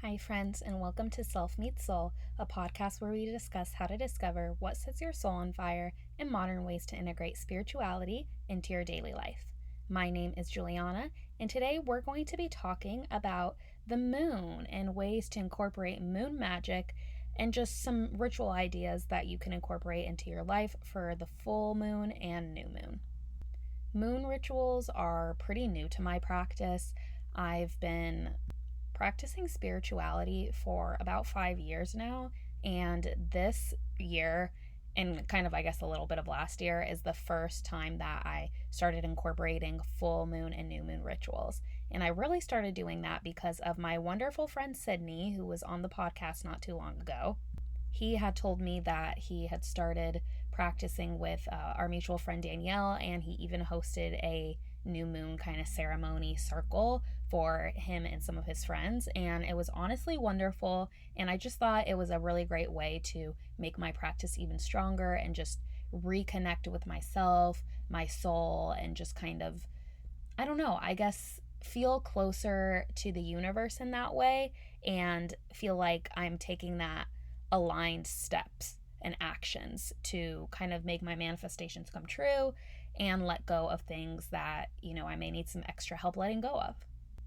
Hi, friends, and welcome to Self Meets Soul, a podcast where we discuss how to discover what sets your soul on fire and modern ways to integrate spirituality into your daily life. My name is Juliana, and today we're going to be talking about the moon and ways to incorporate moon magic and just some ritual ideas that you can incorporate into your life for the full moon and new moon. Moon rituals are pretty new to my practice. I've been practicing spirituality for about 5 years now, and this year and kind of I guess a little bit of last year is the first time that I started incorporating full moon and new moon rituals. And I really started doing that because of my wonderful friend Sydney, who was on the podcast not too long ago. He had told me that he had started practicing with our mutual friend Danielle, and he even hosted a new moon kind of ceremony circle for him and some of his friends, and it was honestly wonderful. And I just thought it was a really great way to make my practice even stronger and just reconnect with myself, my soul, and just kind of, I don't know, I guess feel closer to the universe in that way and feel like I'm taking that aligned steps and actions to kind of make my manifestations come true and let go of things that, I may need some extra help letting go of.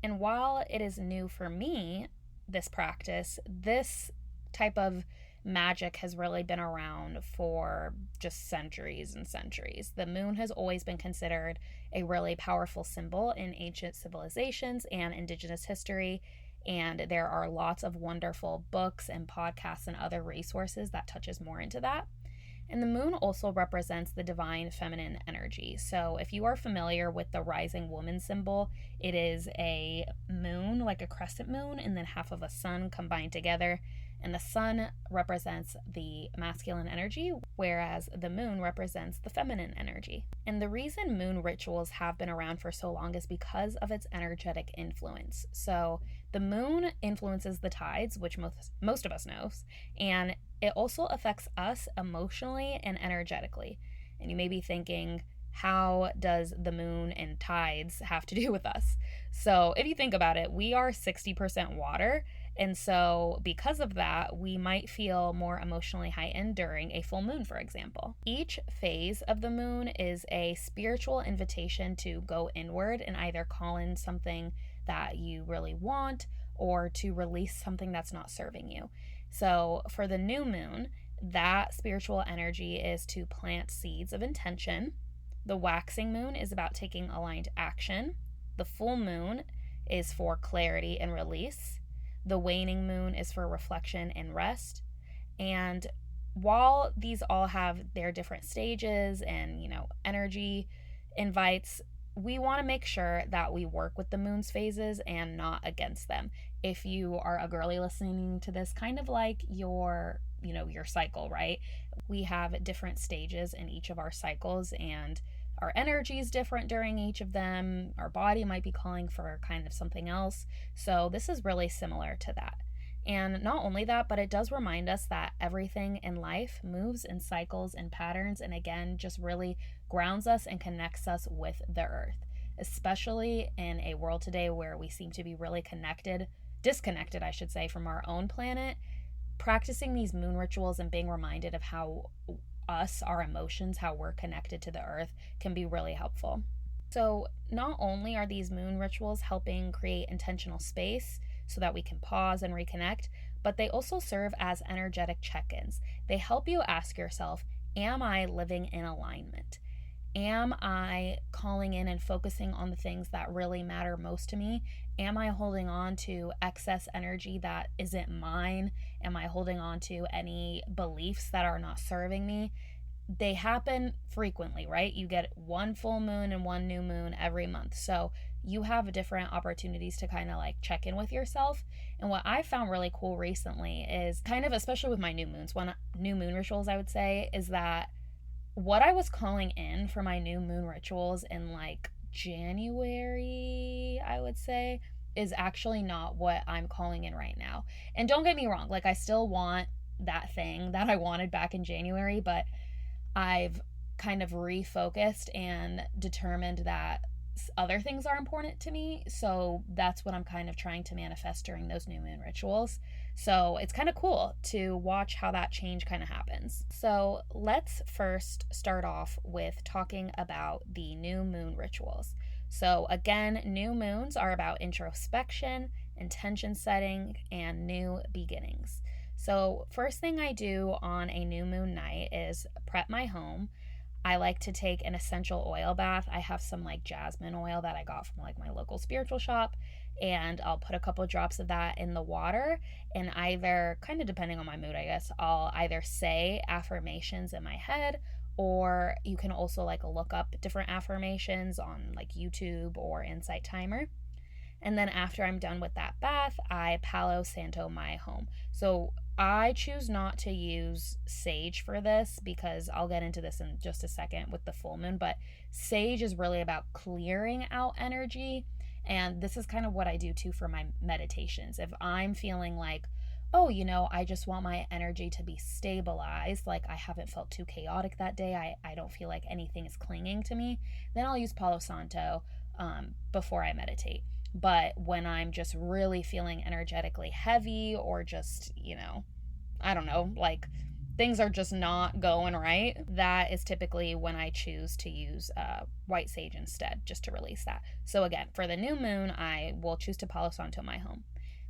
And while it is new for me, this practice, this type of magic has really been around for just centuries and centuries. The moon has always been considered a really powerful symbol in ancient civilizations and indigenous history. And there are lots of wonderful books and podcasts and other resources that touches more into that. And the moon also represents the divine feminine energy. So if you are familiar with the rising woman symbol, it is a moon, like a crescent moon, and then half of a sun combined together. And the sun represents the masculine energy, whereas the moon represents the feminine energy. And the reason moon rituals have been around for so long is because of its energetic influence. So the moon influences the tides, which most of us knows, and it also affects us emotionally and energetically. And you may be thinking, how does the moon and tides have to do with us? So if you think about it, we are 60% water. And so because of that, we might feel more emotionally heightened during a full moon, for example. Each phase of the moon is a spiritual invitation to go inward and either call in something that you really want or to release something that's not serving you. So for the new moon, that spiritual energy is to plant seeds of intention. The waxing moon is about taking aligned action. The full moon is for clarity and release. The waning moon is for reflection and rest. And while these all have their different stages and, energy invites, we want to make sure that we work with the moon's phases and not against them. If you are a girly listening to this, kind of like your cycle, right? We have different stages in each of our cycles, and our energy is different during each of them. Our body might be calling for kind of something else. So this is really similar to that. And not only that, but it does remind us that everything in life moves in cycles and patterns, and again, just really grounds us and connects us with the earth, especially in a world today where we seem to be really disconnected, I should say, from our own planet. Practicing these moon rituals and being reminded of how our emotions, how we're connected to the earth can be really helpful. So not only are these moon rituals helping create intentional space so that we can pause and reconnect, but they also serve as energetic check-ins. They help you ask yourself, am I living in alignment? Am I calling in and focusing on the things that really matter most to me? Am I holding on to excess energy that isn't mine? Am I holding on to any beliefs that are not serving me? They happen frequently, right? You get one full moon and one new moon every month. So you have different opportunities to kind of like check in with yourself. And what I found really cool recently is kind of, especially with my new moons, new moon rituals, I would say, is that what I was calling in for my new moon rituals in like January, I would say, is actually not what I'm calling in right now. And don't get me wrong, like I still want that thing that I wanted back in January, but I've kind of refocused and determined that other things are important to me. So that's what I'm kind of trying to manifest during those new moon rituals. So it's kind of cool to watch how that change kind of happens. So let's first start off with talking about the new moon rituals. So again, new moons are about introspection, intention setting, and new beginnings. So first thing I do on a new moon night is prep my home. I like to take an essential oil bath. I have some like jasmine oil that I got from like my local spiritual shop, and I'll put a couple drops of that in the water, and either, kind of depending on my mood, I guess, I'll either say affirmations in my head, or you can also like look up different affirmations on like YouTube or Insight Timer. And then after I'm done with that bath, I Palo Santo my home. So I choose not to use sage for this because I'll get into this in just a second with the full moon, but sage is really about clearing out energy. And this is kind of what I do too for my meditations. If I'm feeling like, oh, I just want my energy to be stabilized, like I haven't felt too chaotic that day, I don't feel like anything is clinging to me, then I'll use Palo Santo before I meditate. But when I'm just really feeling energetically heavy, or just, I don't know, like things are just not going right, that is typically when I choose to use white sage instead, just to release that. So again, for the new moon, I will choose to Palo Santo my home.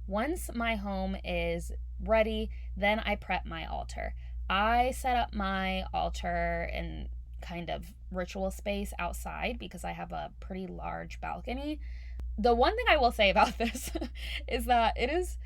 Once my home is ready, then I prep my altar. I set up my altar in kind of ritual space outside because I have a pretty large balcony. The one thing I will say about this is that it is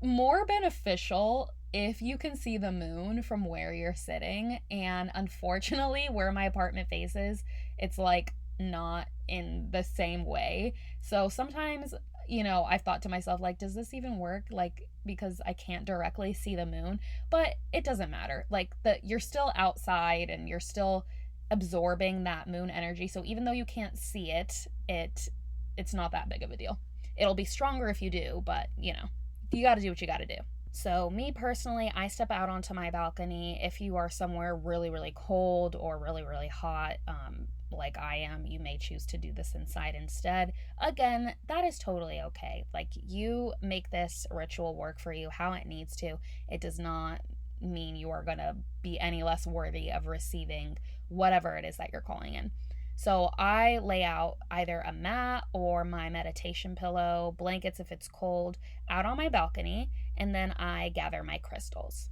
more beneficial if you can see the moon from where you're sitting. And unfortunately, where my apartment faces, it's like not in the same way. So sometimes, I've thought to myself, like, does this even work? Like, because I can't directly see the moon, but it doesn't matter. Like, you're still outside and you're still absorbing that moon energy. So even though you can't see it, it's not that big of a deal. It'll be stronger if you do, but you got to do what you got to do. So me personally, I step out onto my balcony. If you are somewhere really, really cold or really, really hot, like I am, you may choose to do this inside instead. Again, that is totally okay. Like, you make this ritual work for you how it needs to. It does not mean you are going to be any less worthy of receiving whatever it is that you're calling in. So I lay out either a mat or my meditation pillow, blankets if it's cold, out on my balcony, and then I gather my crystals.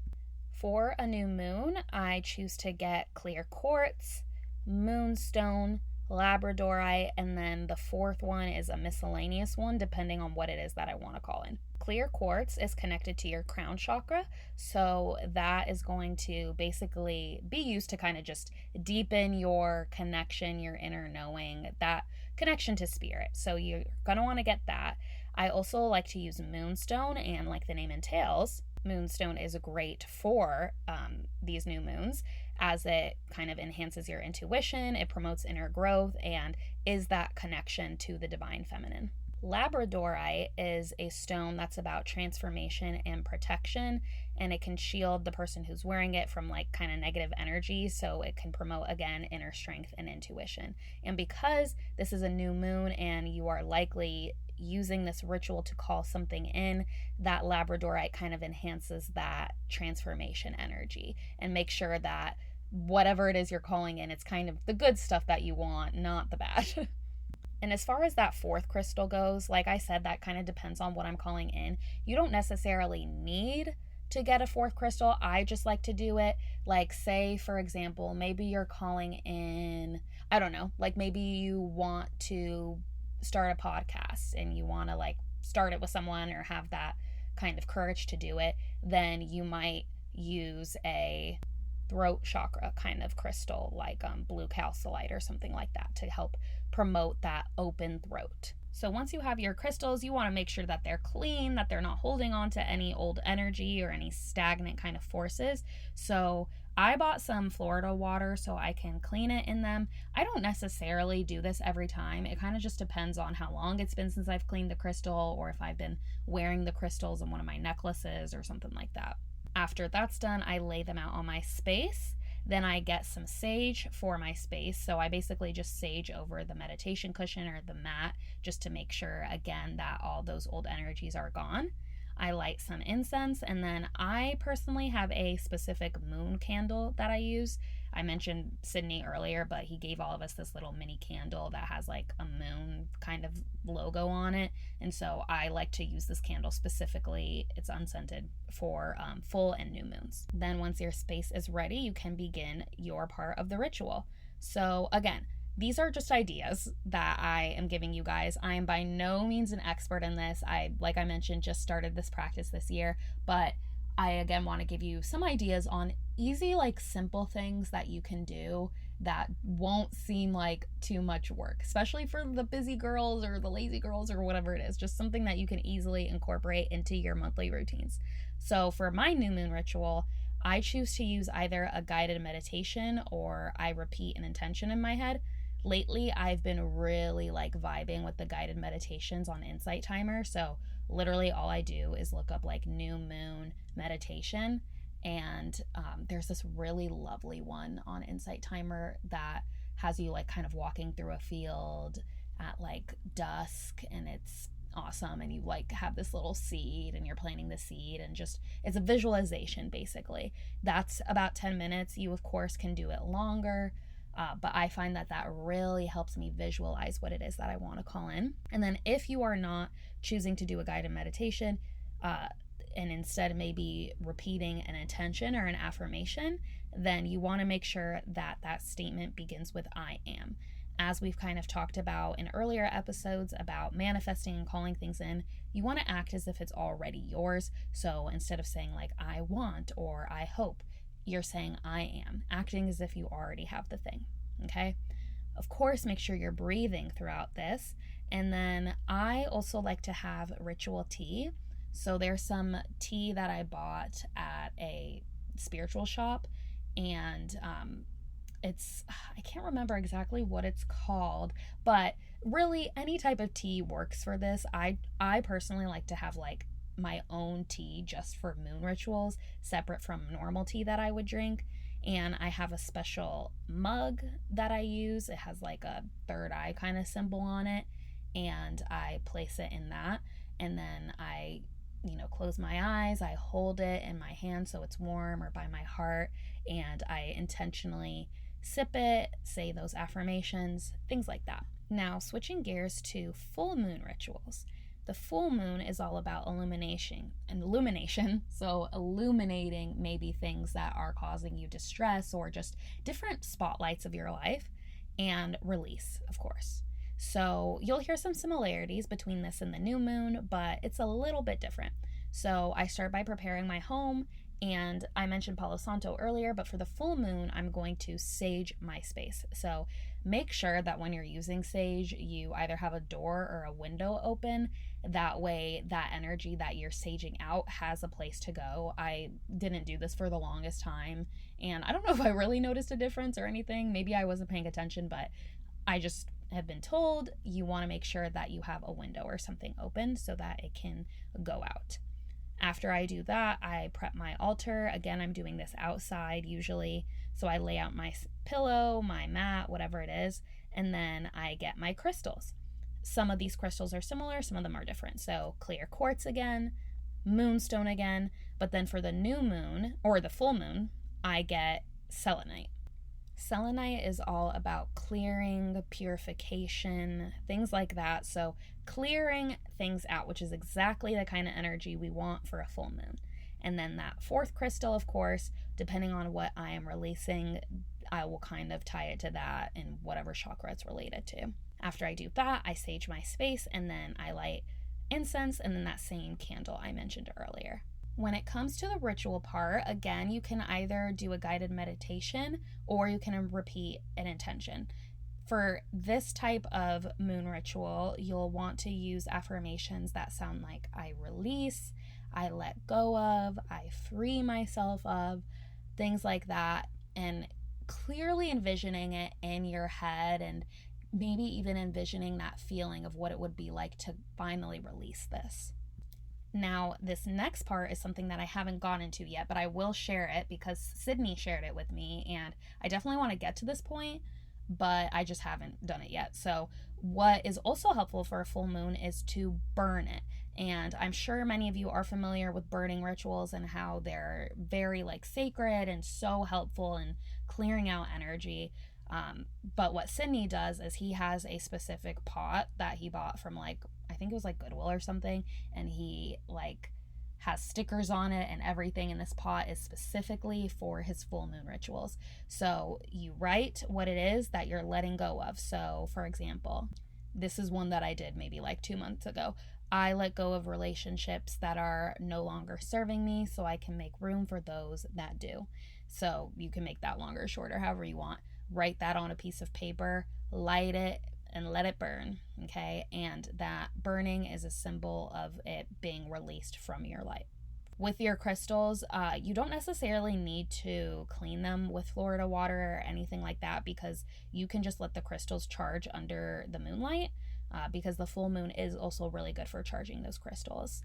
For a new moon, I choose to get clear quartz, moonstone, labradorite, and then the fourth one is a miscellaneous one, depending on what it is that I want to call in. Clear quartz is connected to your crown chakra, so that is going to basically be used to kind of just deepen your connection, your inner knowing, that connection to spirit. So you're going to want to get that. I also like to use moonstone, and like the name entails, moonstone is great for these new moons, as it kind of enhances your intuition, it promotes inner growth, and is that connection to the divine feminine. Labradorite is a stone that's about transformation and protection, and it can shield the person who's wearing it from like kind of negative energy, so it can promote, again, inner strength and intuition. And because this is a new moon and you are likely using this ritual to call something in, that labradorite kind of enhances that transformation energy and make sure that whatever it is you're calling in, it's kind of the good stuff that you want, not the bad. And as far as that fourth crystal goes, like I said, that kind of depends on what I'm calling in. You don't necessarily need to get a fourth crystal. I just like to do it. Like, say, for example, maybe you're calling in, I don't know, like maybe you want to start a podcast and you want to like start it with someone or have that kind of courage to do it. Then you might use a throat chakra kind of crystal, like blue calcite or something like that, to help promote that open throat. So once you have your crystals, you want to make sure that they're clean, that they're not holding on to any old energy or any stagnant kind of forces. So I bought some Florida water so I can clean it in them. I don't necessarily do this every time. It kind of just depends on how long it's been since I've cleaned the crystal, or if I've been wearing the crystals in one of my necklaces or something like that. After that's done, I lay them out on my space. Then I get some sage for my space. So I basically just sage over the meditation cushion or the mat just to make sure, again, that all those old energies are gone. I light some incense, and then I personally have a specific moon candle that I use. I mentioned Sydney earlier, but he gave all of us this little mini candle that has like a moon kind of logo on it. And so I like to use this candle specifically, it's unscented, for full and new moons. Then once your space is ready, you can begin your part of the ritual. So again, these are just ideas that I am giving you guys. I am by no means an expert in this. Like I mentioned, just started this practice this year, but I again want to give you some ideas on easy, like simple things that you can do that won't seem like too much work, especially for the busy girls or the lazy girls or whatever it is. Just something that you can easily incorporate into your monthly routines. So for my new moon ritual, I choose to use either a guided meditation or I repeat an intention in my head. Lately, I've been really like vibing with the guided meditations on Insight Timer. So literally all I do is look up like new moon meditation. And there's this really lovely one on Insight Timer that has you like kind of walking through a field at like dusk, and it's awesome. And you like have this little seed and you're planting the seed, and just it's a visualization basically. That's about 10 minutes. You of course can do it longer. But I find that really helps me visualize what it is that I want to call in. And then if you are not choosing to do a guided meditation, and instead maybe repeating an intention or an affirmation, then you want to make sure that that statement begins with I am. As we've kind of talked about in earlier episodes about manifesting and calling things in, you want to act as if it's already yours. So instead of saying like I want or I hope, you're saying I am, acting as if you already have the thing, okay? Of course, make sure you're breathing throughout this. And then I also like to have ritual tea. So there's some tea that I bought at a spiritual shop, and I can't remember exactly what it's called, but really any type of tea works for this. I personally like to have like my own tea just for moon rituals, separate from normal tea that I would drink. And I have a special mug that I use. It has like a third eye kind of symbol on it, and I place it in that, and then I close my eyes, I hold it in my hand so it's warm, or by my heart, and I intentionally sip it, say those affirmations, things like that. Now, switching gears to full moon rituals. The full moon is all about illumination, so illuminating maybe things that are causing you distress or just different spotlights of your life, and release, of course. So you'll hear some similarities between this and the new moon, but it's a little bit different. So I start by preparing my home, and I mentioned Palo Santo earlier, but for the full moon, I'm going to sage my space. So make sure that when you're using sage, you either have a door or a window open. That way, that energy that you're saging out has a place to go. I didn't do this for the longest time, and I don't know if I really noticed a difference or anything. Maybe I wasn't paying attention, but I just have been told you want to make sure that you have a window or something open so that it can go out. After I do that, I prep my altar. Again, I'm doing this outside usually. So I lay out my pillow, my mat, whatever it is, and then I get my crystals. Some of these crystals are similar, some of them are different. So clear quartz again, moonstone again, but then for the new moon or the full moon, I get selenite. Selenite is all about clearing, purification, things like that. So clearing things out, which is exactly the kind of energy we want for a full moon. And then that fourth crystal, of course, depending on what I am releasing, I will kind of tie it to that and whatever chakra it's related to. After I do that, I sage my space, and then I light incense and then that same candle I mentioned earlier. When it comes to the ritual part, again, you can either do a guided meditation or you can repeat an intention. For this type of moon ritual, you'll want to use affirmations that sound like I release, I let go of, I free myself of, things like that, and clearly envisioning it in your head, and maybe even envisioning that feeling of what it would be like to finally release this. Now, this next part is something that I haven't gone into yet, but I will share it because Sydney shared it with me, and I definitely want to get to this point, but I just haven't done it yet. So, what is also helpful for a full moon is to burn it. And I'm sure many of you are familiar with burning rituals and how they're very like sacred and so helpful in clearing out energy. But what Sydney does is he has a specific pot that he bought from like, I think it was like Goodwill or something, and he like has stickers on it and everything, and this pot is specifically for his full moon rituals. So you write what it is that you're letting go of. So for example, this is one that I did maybe like 2 months ago. I let go of relationships that are no longer serving me so I can make room for those that do. So you can make that longer or shorter, however you want. Write that on a piece of paper, light it, and let it burn, okay? And that burning is a symbol of it being released from your life. With your crystals, you don't necessarily need to clean them with Florida water or anything like that, because you can just let the crystals charge under the moonlight, because the full moon is also really good for charging those crystals.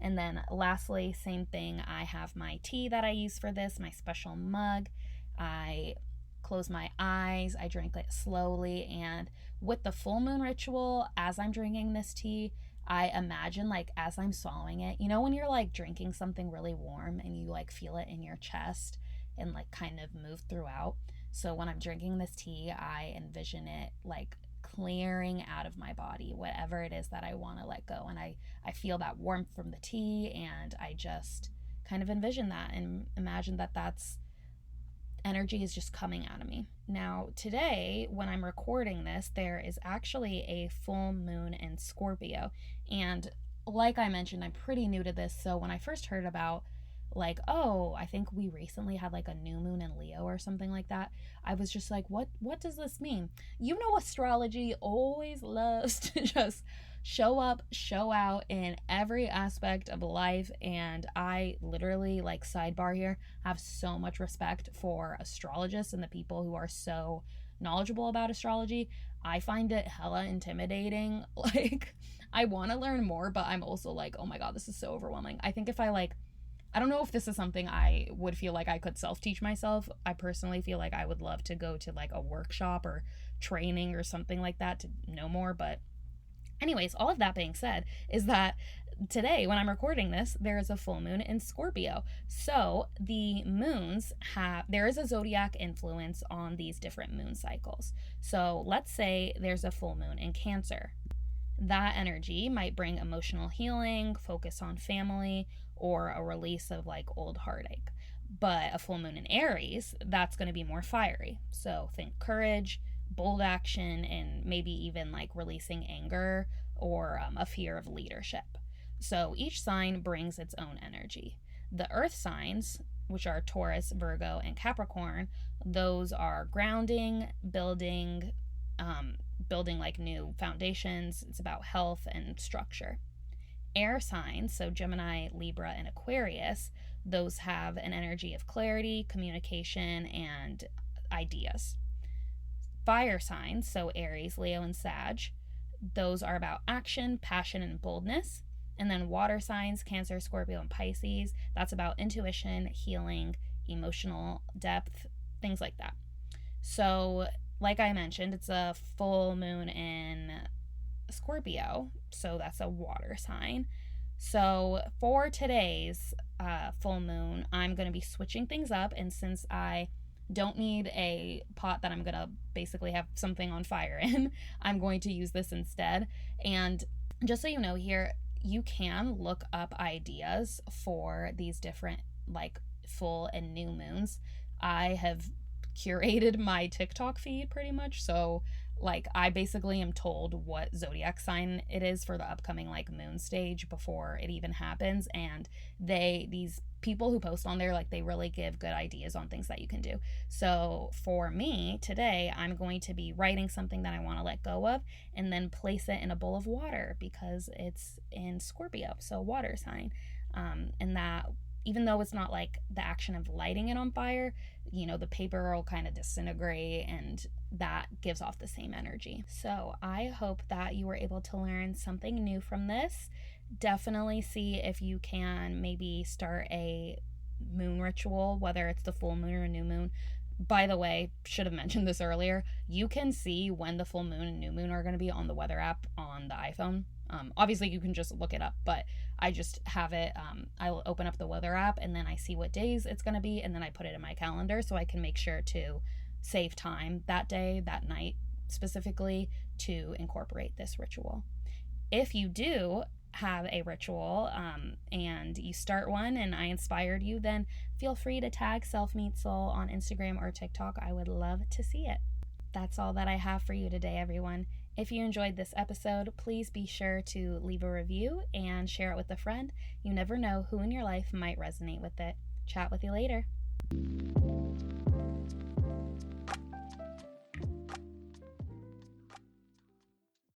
And then lastly, same thing, I have my tea that I use for this, my special mug. I close my eyes, I drink it slowly, and with the full moon ritual, as I'm drinking this tea, I imagine like as I'm swallowing it, you know, when you're like drinking something really warm and you like feel it in your chest and like kind of move throughout. So when I'm drinking this tea, I envision it like clearing out of my body, whatever it is that I want to let go. And I feel that warmth from the tea, and I just kind of envision that and imagine that that's energy is just coming out of me. Now, today, when I'm recording this, there is actually a full moon in Scorpio. And like I mentioned, I'm pretty new to this. So when I first heard about, like, oh, I think we recently had like a new moon in Leo or something like that, I was just like, what does this mean? You know, astrology always loves to just show up, show out in every aspect of life. And I literally, like, sidebar here, have so much respect for astrologists and the people who are so knowledgeable about astrology. I find it hella intimidating. Like, I want to learn more, but I'm also like, oh my God, this is so overwhelming. I think if I don't know if this is something I would feel like I could self-teach myself. I personally feel like I would love to go to like a workshop or training or something like that to know more, but anyways, all of that being said, is that today, when I'm recording this, there is a full moon in Scorpio. So the moons there is a zodiac influence on these different moon cycles. So let's say there's a full moon in Cancer. That energy might bring emotional healing, focus on family, or a release of like old heartache. But a full moon in Aries, that's going to be more fiery. So think courage, bold action, and maybe even like releasing anger or a fear of leadership. So each sign brings its own energy. The earth signs, which are Taurus, Virgo, and Capricorn, those are grounding, building like new foundations. It's about health and structure. Air signs, so Gemini, Libra, and Aquarius, those have an energy of clarity, communication, and ideas. Fire signs, so Aries, Leo, and Sag, those are about action, passion, and boldness. And then water signs, Cancer, Scorpio, and Pisces, that's about intuition, healing, emotional depth, things like that. So, like I mentioned, it's a full moon in Scorpio, so that's a water sign. So for today's full moon, I'm going to be switching things up, and since I don't need a pot that I'm going to basically have something on fire in, I'm going to use this instead. And just so you know here, you can look up ideas for these different like full and new moons. I have curated my TikTok feed pretty much, so like I basically am told what zodiac sign it is for the upcoming like moon stage before it even happens, and these people who post on there, like, they really give good ideas on things that you can do. So for me today, I'm going to be writing something that I want to let go of and then place it in a bowl of water because it's in Scorpio, so water sign. And that, even though it's not like the action of lighting it on fire, you know, the paper will kind of disintegrate and that gives off the same energy. So I hope that you were able to learn something new from this. Definitely see if you can maybe start a moon ritual, whether it's the full moon or new moon. By the way, should have mentioned this earlier. You can see when the full moon and new moon are going to be on the weather app on the iPhone. Obviously, you can just look it up, but I just have it. I will open up the weather app and then I see what days it's going to be, and then I put it in my calendar so I can make sure to save time that day, that night specifically, to incorporate this ritual. If you do have a ritual and you start one and I inspired you, then feel free to tag Self Meet Soul on Instagram or TikTok. I would love to see it. That's all that I have for you today, everyone. If you enjoyed this episode, please be sure to leave a review and share it with a friend. You never know who in your life might resonate with it. Chat with you later.